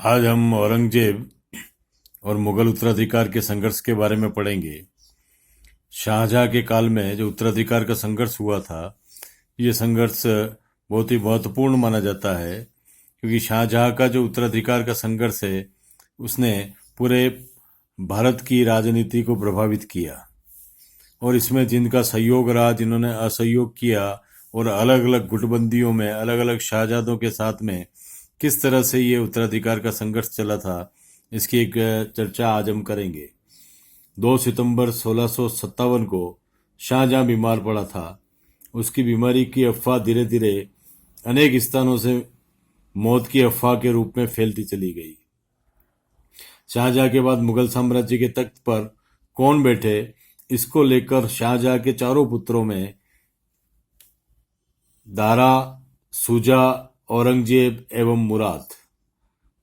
आज हम औरंगजेब और मुगल उत्तराधिकार के संघर्ष के बारे में पढ़ेंगे। शाहजहां के काल में जो उत्तराधिकार का संघर्ष हुआ था, ये संघर्ष बहुत ही महत्वपूर्ण माना जाता है, क्योंकि शाहजहां का जो उत्तराधिकार का संघर्ष है, उसने पूरे भारत की राजनीति को प्रभावित किया। और इसमें जिनका सहयोग रहा, जिन्होंने असहयोग किया, और अलग अलग गुटबंदियों में अलग अलग शाहजादों के साथ में किस तरह से ये उत्तराधिकार का संघर्ष चला था, इसकी एक चर्चा आज हम करेंगे। 2 सितंबर 1657 को शाहजहां बीमार पड़ा था। उसकी बीमारी की अफवाह धीरे धीरे अनेक स्थानों से मौत की अफवाह के रूप में फैलती चली गई। शाहजहां के बाद मुगल साम्राज्य के तख्त पर कौन बैठे, इसको लेकर शाहजहां के चारों पुत्रों में दारा, शुजा, औरंगजेब एवं मुराद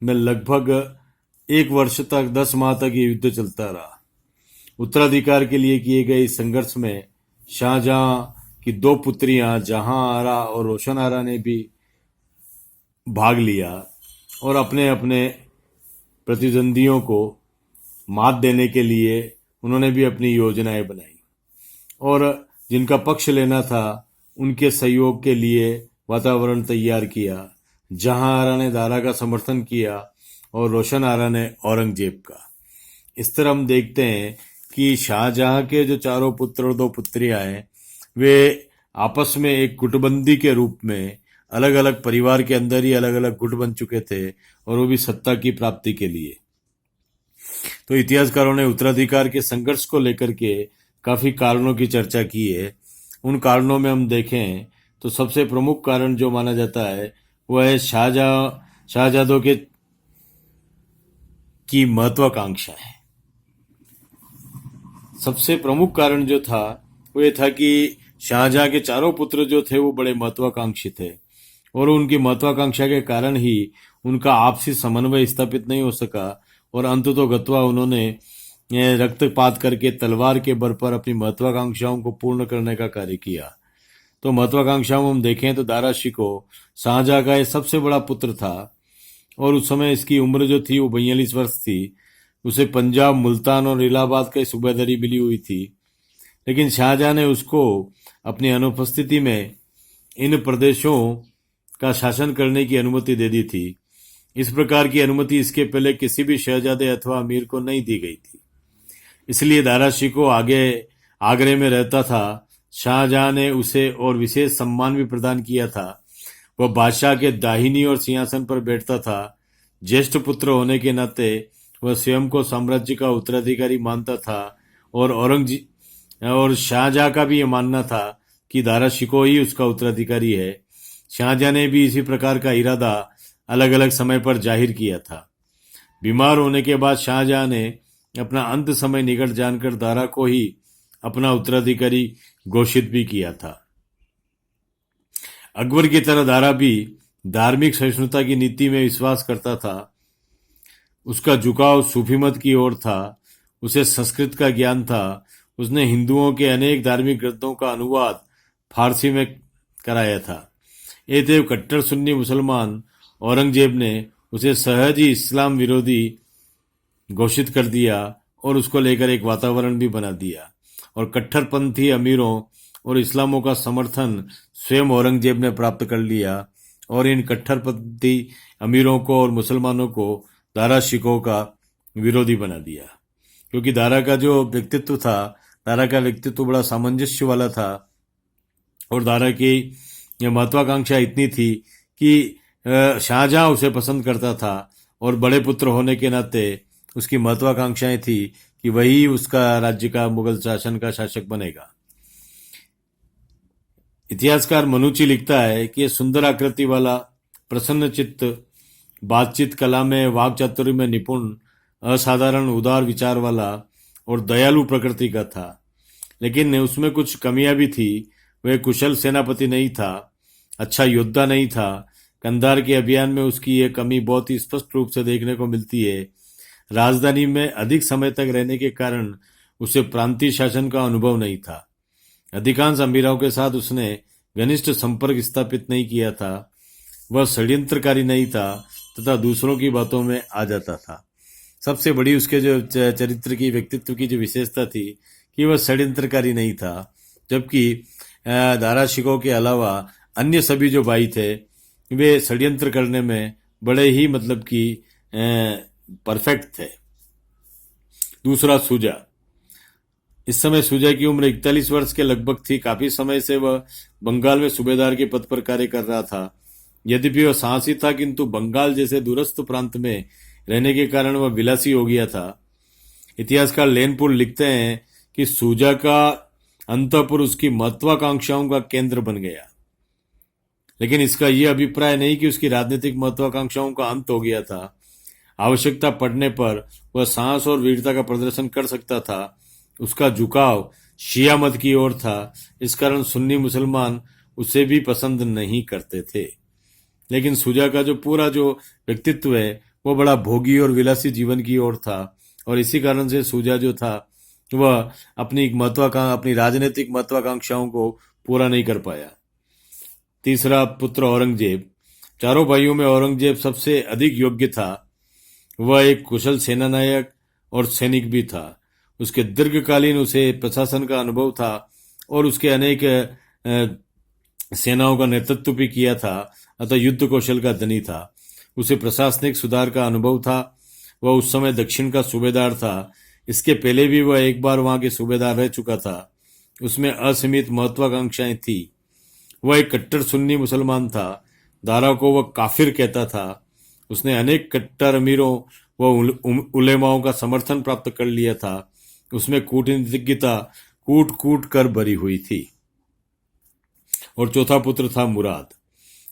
में लगभग 1 वर्ष तक 10 माह तक ये युद्ध चलता रहा। उत्तराधिकार के लिए किए गए इस संघर्ष में शाहजहां की 2 पुत्रियां जहां आरा और रोशन आरा ने भी भाग लिया और अपने अपने प्रतिद्वंदियों को मात देने के लिए उन्होंने भी अपनी योजनाएं बनाई और जिनका पक्ष लेना था उनके सहयोग के लिए वातावरण तैयार किया। जहां आरा ने दारा का समर्थन किया और रोशन आरा ने औरंगजेब का। इस तरह हम देखते हैं कि शाहजहां के जो चारों पुत्र और 2 पुत्रियां हैं, वे आपस में एक गुटबंदी के रूप में अलग अलग परिवार के अंदर ही अलग अलग गुट बन चुके थे, और वो भी सत्ता की प्राप्ति के लिए। तो इतिहासकारों ने उत्तराधिकार के संघर्ष को लेकर के काफी कारणों की चर्चा की है। उन कारणों में हम देखें तो सबसे प्रमुख कारण जो माना जाता है वह है शाहजादों के की महत्वाकांक्षा है। सबसे प्रमुख कारण जो था वो ये था कि शाहजहां के चारों पुत्र जो थे वो बड़े महत्वाकांक्षी थे, और उनकी महत्वाकांक्षा के कारण ही उनका आपसी समन्वय स्थापित नहीं हो सका, और अंततोगत्वा उन्होंने रक्तपात करके तलवार के बल पर अपनी महत्वाकांक्षाओं को पूर्ण करने का कार्य किया। तो महत्वाकांक्षाओं हम देखें तो दारा शिकोह शाहजहां का ये सबसे बड़ा पुत्र था, और उस समय इसकी उम्र जो थी वो 42 वर्ष थी। उसे पंजाब, मुल्तान और इलाहाबाद की सूबेदारी मिली हुई थी, लेकिन शाहजहां ने उसको अपनी अनुपस्थिति में इन प्रदेशों का शासन करने की अनुमति दे दी थी। इस प्रकार की अनुमति इसके पहले किसी भी शहजादे अथवा अमीर को नहीं दी गई थी। इसलिए दारा शिकोह आगे आगरे में रहता था। शाहजहां ने उसे और विशेष सम्मान भी प्रदान किया था। वह बादशाह के दाहिनी और सिंहासन पर बैठता था। ज्येष्ठ पुत्र होने के नाते वह स्वयं को साम्राज्य का उत्तराधिकारी मानता था, और शाहजहां का भी यह मानना था कि दारा शिकोह ही उसका उत्तराधिकारी है। शाहजहां ने भी इसी प्रकार का इरादा अलग अलग समय पर जाहिर किया था। बीमार होने के बाद शाहजहां ने अपना अंत समय निकट जानकर दारा को ही अपना उत्तराधिकारी घोषित भी किया था। अकबर की तरह दारा भी धार्मिक सहिष्णुता की नीति में विश्वास करता था। उसका झुकाव सूफी मत की ओर था। उसे संस्कृत का ज्ञान था। उसने हिंदुओं के अनेक धार्मिक ग्रंथों का अनुवाद फारसी में कराया था। एतेव कट्टर सुन्नी मुसलमान औरंगजेब ने उसे सहज ही इस्लाम विरोधी घोषित कर दिया और उसको लेकर एक वातावरण भी बना दिया, और कट्टरपंथी अमीरों और इस्लामों का समर्थन स्वयं औरंगजेब ने प्राप्त कर लिया, और इन कट्टरपंथी अमीरों को और मुसलमानों को दारा शिकोह का विरोधी बना दिया। क्योंकि दारा का जो व्यक्तित्व था, दारा का व्यक्तित्व बड़ा सामंजस्य वाला था, और दारा की यह महत्वाकांक्षा इतनी थी कि शाहजहां उसे पसंद करता था, और बड़े पुत्र होने के नाते उसकी महत्वाकांक्षाएं थी कि वही उसका राज्य का मुगल शासन का शासक बनेगा। इतिहासकार मनुची लिखता है कि यह सुंदर आकृति वाला, प्रसन्न चित्त, बातचीत कला में, वाक चातुर्य में निपुण, असाधारण उदार विचार वाला और दयालु प्रकृति का था। लेकिन उसमें कुछ कमियां भी थी। वह कुशल सेनापति नहीं था, अच्छा योद्धा नहीं था। कंधार के अभियान में उसकी यह कमी बहुत ही स्पष्ट रूप से देखने को मिलती है। राजधानी में अधिक समय तक रहने के कारण उसे प्रांतीय शासन का अनुभव नहीं था। अधिकांश अमीरों के साथ उसने घनिष्ठ संपर्क स्थापित नहीं किया था। वह षड्यंत्रकारी नहीं था तथा दूसरों की बातं में आ जाता था। सबसे बड़ी उसके जो चरित्र की, व्यक्तित्व की जो विशेषता थी कि वह षड्यंत्रकारी नहीं था, जबकि दारा शिकोह के अलावा अन्य सभी जो भाई थे वे षड्यंत्र करने में बड़े ही मतलब कि परफेक्ट थे। दूसरा, सूजा। इस समय सूजा की उम्र 41 वर्ष के लगभग थी। काफी समय से वह बंगाल में सूबेदार के पद पर कार्य कर रहा था। यद्यपि वह साहसी था, किंतु बंगाल जैसे दूरस्थ प्रांत में रहने के कारण वह विलासी हो गया था। इतिहासकार लेनपुर लिखते हैं कि सूजा का अंतःपुर उसकी महत्वाकांक्षाओं का केंद्र बन गया, लेकिन इसका यह अभिप्राय नहीं कि उसकी राजनीतिक महत्वाकांक्षाओं का अंत हो गया था। आवश्यकता पड़ने पर वह साहस और वीरता का प्रदर्शन कर सकता था। उसका झुकाव शिया मत की ओर था, इस कारण सुन्नी मुसलमान उसे भी पसंद नहीं करते थे। लेकिन सूजा का जो पूरा जो व्यक्तित्व है वो बड़ा भोगी और विलासी जीवन की ओर था, और इसी कारण से सूजा जो था वह अपनी राजनीतिक महत्वाकांक्षाओं को पूरा नहीं कर पाया। तीसरा, पुत्र औरंगजेब। चारों भाइयों में औरंगजेब सबसे अधिक योग्य था। वह एक कुशल सेना नायक और सैनिक भी था। उसके दीर्घकालीन उसे प्रशासन का अनुभव था और उसके अनेक सेनाओं का नेतृत्व भी किया था, अतः युद्ध कौशल का धनी था। उसे प्रशासनिक सुधार का अनुभव था। वह उस समय दक्षिण का सूबेदार था। इसके पहले भी वह एक बार वहां के सूबेदार रह चुका था। उसमें असीमित महत्वाकांक्षाएं थी। वह एक कट्टर सुन्नी मुसलमान था। दारा को वह काफिर कहता था। उसने अनेक कट्टर अमीरों व उलेमाओं का समर्थन प्राप्त कर लिया था। उसमें कूटनीतिज्ञता कूट कूट कर भरी हुई थी। और चौथा पुत्र था मुराद।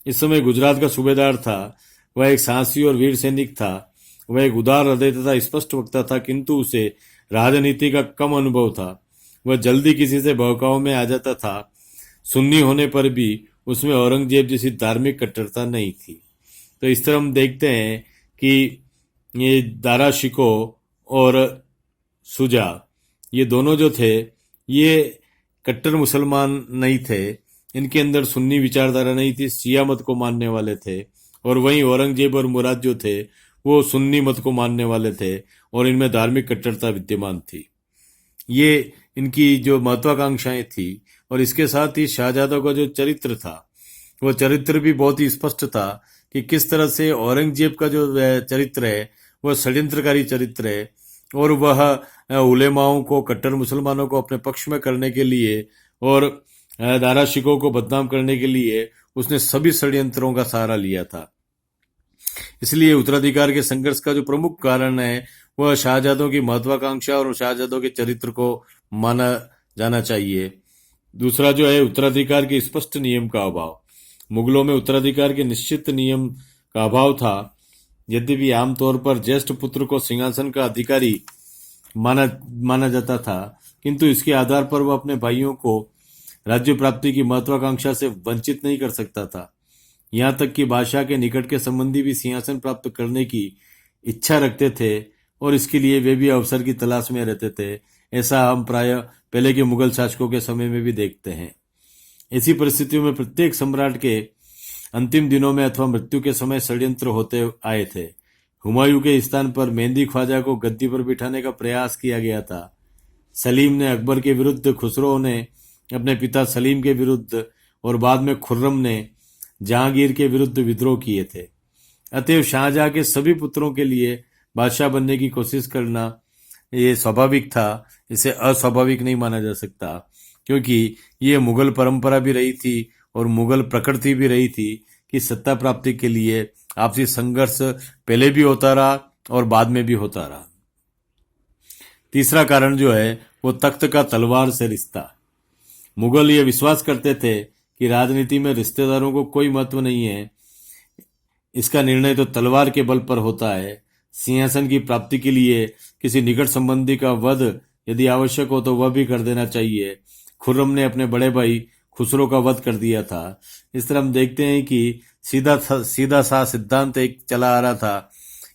इस समय गुजरात का सूबेदार था। वह एक साहसी और वीर सैनिक था। वह एक उदार हृदय तथा स्पष्ट वक्ता था, किंतु उसे राजनीति का कम अनुभव था। वह जल्दी किसी से बहकाव में आ जाता था। सुन्नी होने पर भी उसमें औरंगजेब जैसी धार्मिक कट्टरता नहीं थी। तो इस तरह हम देखते हैं कि ये दारा शिकोह और सूजा, ये दोनों जो थे ये कट्टर मुसलमान नहीं थे। इनके अंदर सुन्नी विचारधारा नहीं थी, शिया मत को मानने वाले थे। और वहीं औरंगजेब और मुराद जो थे वो सुन्नी मत को मानने वाले थे, और इनमें धार्मिक कट्टरता विद्यमान थी। ये इनकी जो महत्वाकांक्षाएं थी। और इसके साथ ही शाहजहां का जो चरित्र था वो चरित्र भी बहुत ही स्पष्ट था कि किस तरह से औरंगजेब का जो चरित्र है वह षड्यंत्रकारी चरित्र है, और वह उलेमाओं को, कट्टर मुसलमानों को अपने पक्ष में करने के लिए और दारा शिकोह को बदनाम करने के लिए उसने सभी षड्यंत्रों का सहारा लिया था। इसलिए उत्तराधिकार के संघर्ष का जो प्रमुख कारण है वह शाहजहां की महत्वाकांक्षा और शाहजहां के चरित्र को माना जाना चाहिए। दूसरा जो है, उत्तराधिकार के स्पष्ट नियम का अभाव। मुगलों में उत्तराधिकार के निश्चित नियम का अभाव था। यद्यपि आमतौर पर ज्येष्ठ पुत्र को सिंहासन का अधिकारी माना जाता था, किंतु इसके आधार पर वह अपने भाइयों को राज्य प्राप्ति की महत्वाकांक्षा से वंचित नहीं कर सकता था। यहाँ तक कि बादशाह के निकट के संबंधी भी सिंहासन प्राप्त करने की इच्छा रखते थे, और इसके लिए वे भी अवसर की तलाश में रहते थे। ऐसा हम प्राय पहले के मुगल शासकों के समय में भी देखते हैं। ऐसी परिस्थितियों में प्रत्येक सम्राट के अंतिम दिनों में अथवा मृत्यु के समय षड्यंत्र होते आए थे। हुमायूं के स्थान पर मेहंदी ख्वाजा को गद्दी पर बिठाने का प्रयास किया गया था। सलीम ने अकबर के विरुद्ध, खुसरो ने अपने पिता सलीम के विरुद्ध, और बाद में खुर्रम ने जहांगीर के विरुद्ध विद्रोह किए थे। अतएव शाहजहां के सभी पुत्रों के लिए बादशाह बनने की कोशिश करना ये स्वाभाविक था। इसे अस्वाभाविक नहीं माना जा सकता, क्योंकि ये मुगल परंपरा भी रही थी और मुगल प्रकृति भी रही थी कि सत्ता प्राप्ति के लिए आपसी संघर्ष पहले भी होता रहा और बाद में भी होता रहा। तीसरा कारण जो है वो तख्त का तलवार से रिश्ता। मुगल ये विश्वास करते थे कि राजनीति में रिश्तेदारों को कोई महत्व नहीं है, इसका निर्णय तो तलवार के बल पर होता है। सिंहासन की प्राप्ति के लिए किसी निकट संबंधी का वध यदि आवश्यक हो तो वह भी कर देना चाहिए। खुर्रम ने अपने बड़े भाई खुसरो का वध कर दिया था। इस तरह हम देखते हैं कि सीधा सा सिद्धांत एक चला आ रहा था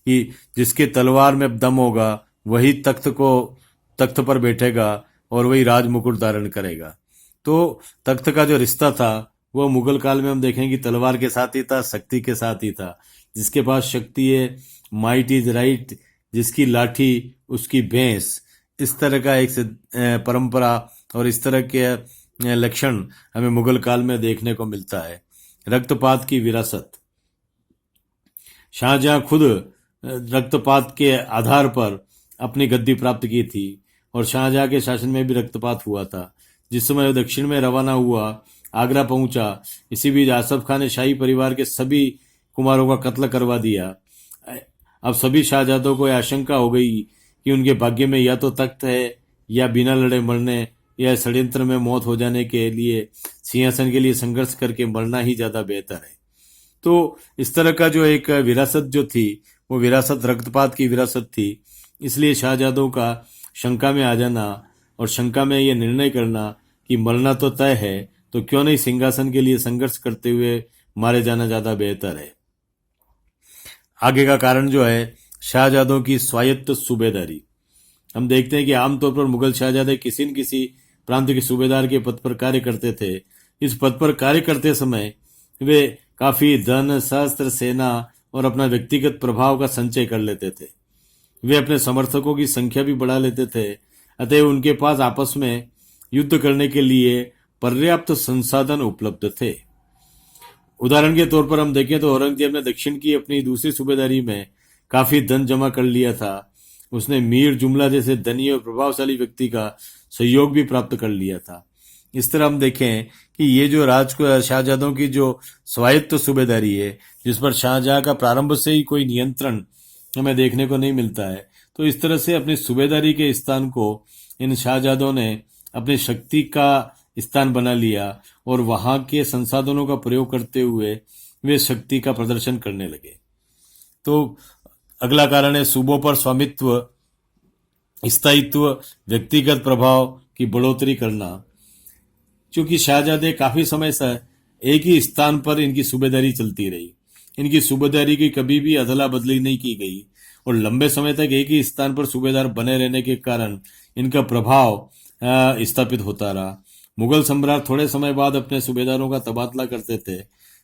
कि जिसके तलवार में दम होगा वही तख्त पर बैठेगा और वही राज मुकुट धारण करेगा। तो तख्त का जो रिश्ता था वह मुगल काल में हम देखें कि तलवार के साथ ही था, शक्ति के साथ ही था। जिसके पास शक्ति है, माइट इज राइट, जिसकी लाठी उसकी भैंस, इस तरह का एक परंपरा और इस तरह के लक्षण हमें मुगल काल में देखने को मिलता है। रक्तपात की विरासत, शाहजहां खुद रक्तपात के आधार पर अपनी गद्दी प्राप्त की थी और शाहजहां के शासन में भी रक्तपात हुआ था। जिस समय वह दक्षिण में रवाना हुआ, आगरा पहुंचा, इसी बीच आसफ खान ने शाही परिवार के सभी कुमारों का कत्ल करवा दिया। अब सभी शाहजादों को यह आशंका हो गई कि उनके भाग्य में या तो तख्त है या बिना लड़े मरने या षड्यंत्र में मौत हो जाने के लिए सिंहासन के लिए संघर्ष करके मरना ही ज्यादा बेहतर है। तो इस तरह का जो एक विरासत जो थी, वो विरासत रक्तपात की विरासत थी। इसलिए शाहजादों का शंका में आ जाना और शंका में ये निर्णय करना कि मरना तो तय है, तो क्यों नहीं सिंहासन के लिए संघर्ष करते हुए मारे जाना ज्यादा बेहतर है। आगे का कारण जो है, शाहजादों की स्वायत्त सूबेदारी। हम देखते हैं कि आमतौर पर मुगल शाहजादे किसी न किसी प्रांत के सूबेदार के पद पर कार्य करते थे। इस पद पर कार्य करते समय वे काफी धन, शस्त्र, सेना और अपना व्यक्तिगत प्रभाव का संचय कर लेते थे। वे अपने समर्थकों की संख्या भी बढ़ा लेते थे, अतः उनके पास आपस में युद्ध करने के लिए पर्याप्त संसाधन उपलब्ध थे। उदाहरण के तौर पर हम देखें तो औरंगजेब ने दक्षिण की अपनी दूसरी सूबेदारी में काफी धन जमा कर लिया था। उसने मीर जुमला जैसे धनी और प्रभावशाली व्यक्ति का सहयोग भी प्राप्त कर लिया था। इस तरह हम देखें कि ये जो शाहजादों की जो स्वायत्त सूबेदारी है, जिस पर शाहजहां का प्रारंभ से ही कोई नियंत्रण हमें देखने को नहीं मिलता है, तो इस तरह से अपनी सूबेदारी के स्थान को इन शाहजादों ने अपनी शक्ति का स्थान बना लिया और वहां के संसाधनों का प्रयोग करते हुए वे शक्ति का प्रदर्शन करने लगे। तो अगला कारण है सूबों पर स्वामित्व, स्थायित्व, व्यक्तिगत प्रभाव की बढ़ोतरी करना। क्योंकि शाहजादे काफी समय से एक ही स्थान पर इनकी सूबेदारी चलती रही, इनकी सूबेदारी की कभी भी अदला बदली नहीं की गई और लंबे समय तक एक ही स्थान पर सूबेदार बने रहने के कारण इनका प्रभाव स्थापित होता रहा। मुगल सम्राट थोड़े समय बाद अपने सूबेदारों का तबादला करते थे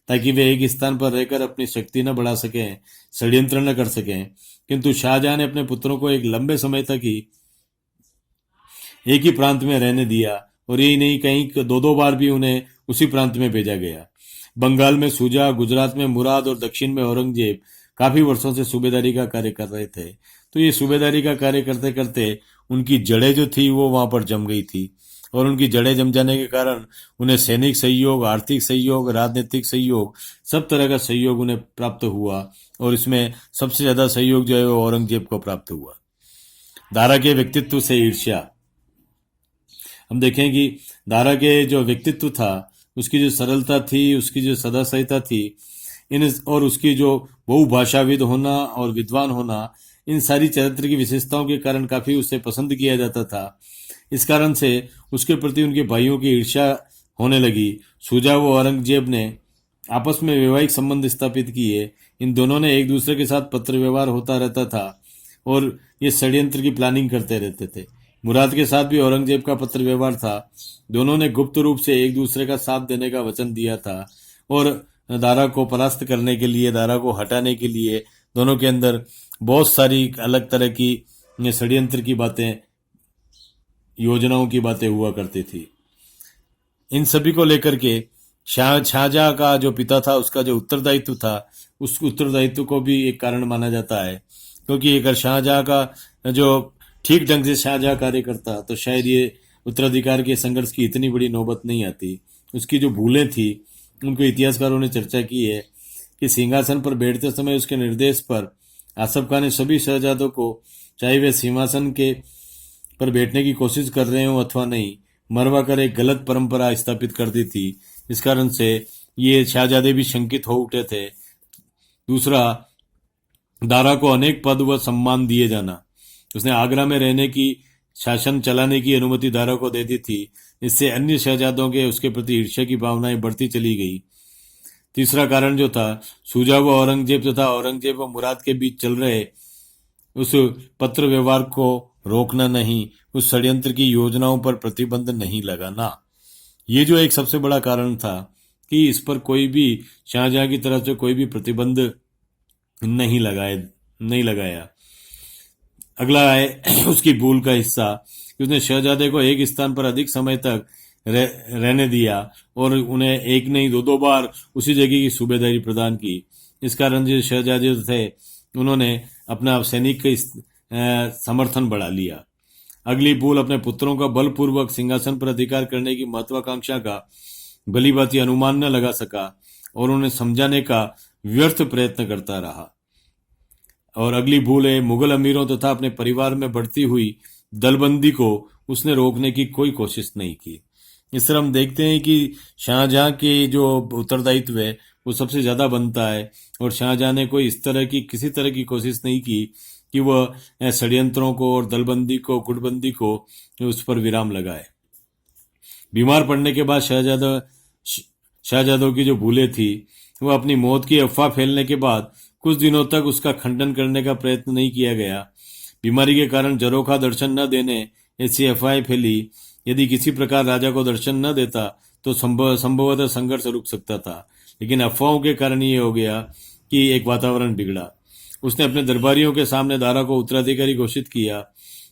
ताकि वे एक स्थान पर रहकर अपनी शक्ति न बढ़ा सकें, षड्यंत्र न कर सकें, किंतु शाहजहां ने अपने पुत्रों को एक लंबे समय तक ही एक ही प्रांत में रहने दिया और यही नहीं, कहीं दो बार भी उन्हें उसी प्रांत में भेजा गया। बंगाल में शुजा, गुजरात में मुराद और दक्षिण में औरंगजेब काफी वर्षों से सूबेदारी का कार्य कर रहे थे। तो ये सूबेदारी का कार्य करते करते उनकी जड़ें जो थी वो वहां पर जम गई थी और उनकी जड़ें जम जाने के कारण उन्हें सैनिक सहयोग, आर्थिक सहयोग, राजनीतिक सहयोग, सब तरह का सहयोग उन्हें प्राप्त हुआ और इसमें सबसे ज्यादा सहयोग जो है वो औरंगजेब को प्राप्त हुआ। दारा के व्यक्तित्व से ईर्ष्या। हम देखें कि दारा के जो व्यक्तित्व था, उसकी जो सरलता थी, उसकी जो सदासहिता थी, इन और उसकी जो बहुभाषाविद होना और विद्वान होना, इन सारी चरित्र की विशेषताओं के कारण काफी उसे पसंद किया जाता था। इस कारण से उसके प्रति उनके भाइयों की ईर्ष्या होने लगी। शुजा व औरंगजेब ने आपस में वैवाहिक संबंध स्थापित किए। इन दोनों ने एक दूसरे के साथ पत्र व्यवहार होता रहता था और ये षड्यंत्र की प्लानिंग करते रहते थे। मुराद के साथ भी औरंगजेब का पत्र व्यवहार था। दोनों ने गुप्त रूप से एक दूसरे का साथ देने का वचन दिया था और दारा को परास्त करने के लिए, दारा को हटाने के लिए दोनों के अंदर बहुत सारी अलग तरह की षड्यंत्र की बातें, योजनाओं की बातें हुआ करती थी। इन सभी को लेकर के शाहजहां का जो पिता था, उसका जो उत्तरदायित्व था, उस उत्तरदायित्व को भी एक कारण माना जाता है। क्योंकि अगर शाहजहां का जो ठीक ढंग से शाहजहां कार्य करता तो शायद ये उत्तराधिकार के संघर्ष की इतनी बड़ी नौबत नहीं आती। उसकी जो भूलें थी उनको इतिहासकारों ने चर्चा की है कि सिंहासन पर बैठते समय उसके निर्देश पर आसफ खान ने सभी शहजादों को, चाहे वे सिंहासन के पर बैठने की कोशिश कर रहे हो अथवा नहीं, मरवा कर एक गलत परंपरा स्थापित कर दी थी। इस कारण से ये शहजादे भी शंकित हो उठे थे। दूसरा, दारा को अनेक पद व सम्मान दिए जाना। उसने आगरा में रहने की, शासन चलाने की अनुमति दारा को दे दी थी। इससे अन्य शहजादों के उसके प्रति ईर्ष्या की भावनाएं बढ़ती चली गई। तीसरा कारण जो था, शुजा व औरंगजेब तथा औरंगजेब व मुराद के बीच चल रहे उस पत्र व्यवहार को रोकना नहीं, उस षड्यंत्र की योजनाओं पर प्रतिबंध नहीं लगाना। ये जो एक सबसे बड़ा कारण था कि इस पर कोई भी शाहजहां की तरफ से कोई भी प्रतिबंध नहीं लगाया। अगला है उसकी भूल का हिस्सा कि उसने शहजादे को एक स्थान पर अधिक समय तक रहने दिया और उन्हें एक नहीं दो बार उसी जगह की सूबेदारी प्रदान की। इस कारण जो शहजादे थे उन्होंने अपना सैनिक का समर्थन बढ़ा लिया। अगली भूल अपने पुत्रों का बलपूर्वक सिंहासन पर अधिकार करने की महत्वाकांक्षा का भलीभांति अनुमान न लगा सका और उन्हें समझाने का व्यर्थ प्रयत्न करता रहा। और अगली भूल है मुगल अमीरों तथा अपने परिवार में बढ़ती हुई दलबंदी को उसने रोकने की कोई कोशिश नहीं की। इस तरह हम देखते हैं कि शाहजहां के जो उत्तरदायित्व है वो सबसे ज्यादा बनता है और शाहजहां ने कोई इस तरह की किसी तरह की कोशिश नहीं की कि वह षड्यंत्रों को और दलबंदी को गुटबंदी को उस पर विराम लगाए। बीमार पड़ने के बाद शाहजादों की जो भूलें थी वह अपनी मौत की अफवाह फैलने के बाद कुछ दिनों तक उसका खंडन करने का प्रयत्न नहीं किया गया। बीमारी के कारण जरोखा दर्शन न देने ऐसी अफवाहें फैली। यदि किसी प्रकार राजा को दर्शन न देता तो संभवतः संघर्ष रुक सकता था, लेकिन अफवाहों के कारण ये हो गया कि एक वातावरण बिगड़ा। उसने अपने दरबारियों के सामने दारा को उत्तराधिकारी घोषित किया।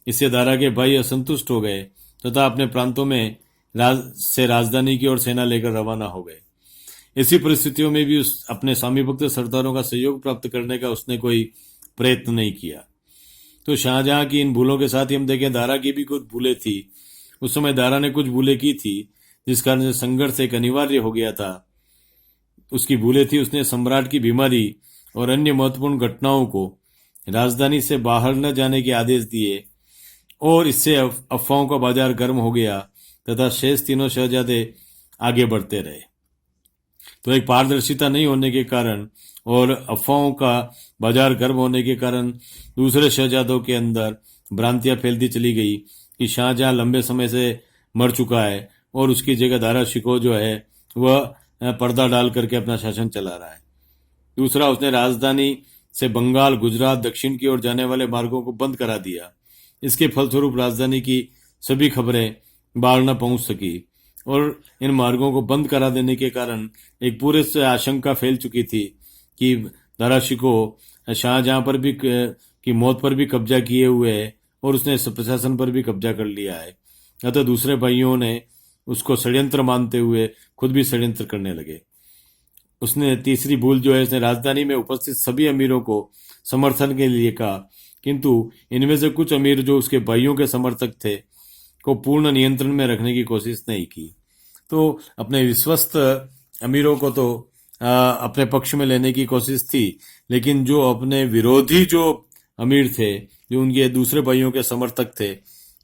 इससे दारा के भाई असंतुष्ट हो गए तथा अपने प्रांतों में राजधानी की ओर सेना लेकर रवाना हो गए। ऐसी परिस्थितियों में भी उस अपने स्वामीभक्त सरदारों का सहयोग प्राप्त करने का उसने कोई प्रयत्न नहीं किया। तो शाहजहां की इन भूलों के साथ ही हम देखें दारा की भी कुछ भूलें थी। उस समय दारा ने कुछ भूलें की थी जिस कारण से संघर्ष एक अनिवार्य हो गया था। उसकी भूलें थी उसने सम्राट की बीमारी और अन्य महत्वपूर्ण घटनाओं को राजधानी से बाहर न जाने के आदेश दिए और इससे अफवाहों का बाजार गर्म हो गया तथा शेष तीनों शहजादे आगे बढ़ते रहे। तो एक पारदर्शिता नहीं होने के कारण और अफवाहों का बाजार गर्म होने के कारण दूसरे शहजादों के अंदर भ्रांतियां फैलती चली गई कि शाहजहां लंबे समय से मर चुका है और उसकी जगह दारा शिकोह जो है वह पर्दा डाल करके अपना शासन चला रहा है। दूसरा, उसने राजधानी से बंगाल, गुजरात, दक्षिण की ओर जाने वाले मार्गों को बंद करा दिया। इसके फलस्वरूप राजधानी की सभी खबरें बाहर न पहुंच सकी और इन मार्गों को बंद करा देने के कारण एक पूरे से आशंका फैल चुकी थी कि दारा शिकोह शाहजहां पर भी की मौत पर भी कब्जा किए हुए है और उसने प्रशासन पर भी कब्जा कर लिया है। अतः दूसरे भाइयों ने उसको षड्यंत्र मानते हुए खुद भी षड्यंत्र करने लगे। उसने तीसरी भूल जो है उसने राजधानी में उपस्थित सभी अमीरों को समर्थन के लिए कहा, किंतु इनमें से कुछ अमीर जो उसके भाइयों के समर्थक थे को पूर्ण नियंत्रण में रखने की कोशिश नहीं की। तो अपने विश्वस्त अमीरों को तो अपने पक्ष में लेने की कोशिश थी, लेकिन जो अपने विरोधी जो अमीर थे, जो उनके दूसरे भाइयों के समर्थक थे,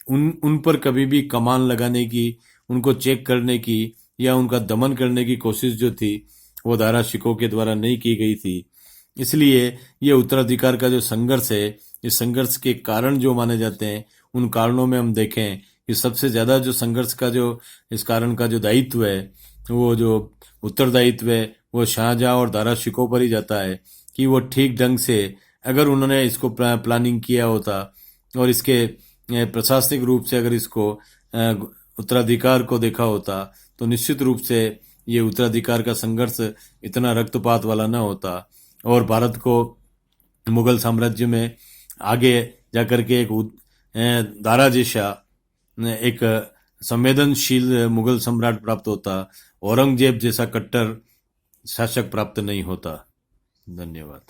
उन पर कभी भी कमान लगाने की, उनको चेक करने की या उनका दमन करने की कोशिश जो थी वो दारा शिकोह के द्वारा नहीं की गई थी। इसलिए ये उत्तराधिकार का जो संघर्ष है, इस संघर्ष के कारण जो माने जाते हैं, उन कारणों में हम देखें कि सबसे ज्यादा जो संघर्ष का जो इस कारण का जो दायित्व है, वो जो उत्तरदायित्व है वो शाहजहां और दारा शिकोह पर ही जाता है कि वो ठीक ढंग से अगर उन्होंने इसको प्लानिंग किया होता और इसके प्रशासनिक रूप से अगर इसको उत्तराधिकार को देखा होता तो निश्चित रूप से ये उत्तराधिकार का संघर्ष इतना रक्तपात वाला न होता और भारत को मुगल साम्राज्य में आगे जाकर के एक दारा जैसा एक संवेदनशील मुगल सम्राट प्राप्त होता, औरंगजेब जैसा कट्टर शासक प्राप्त नहीं होता। धन्यवाद।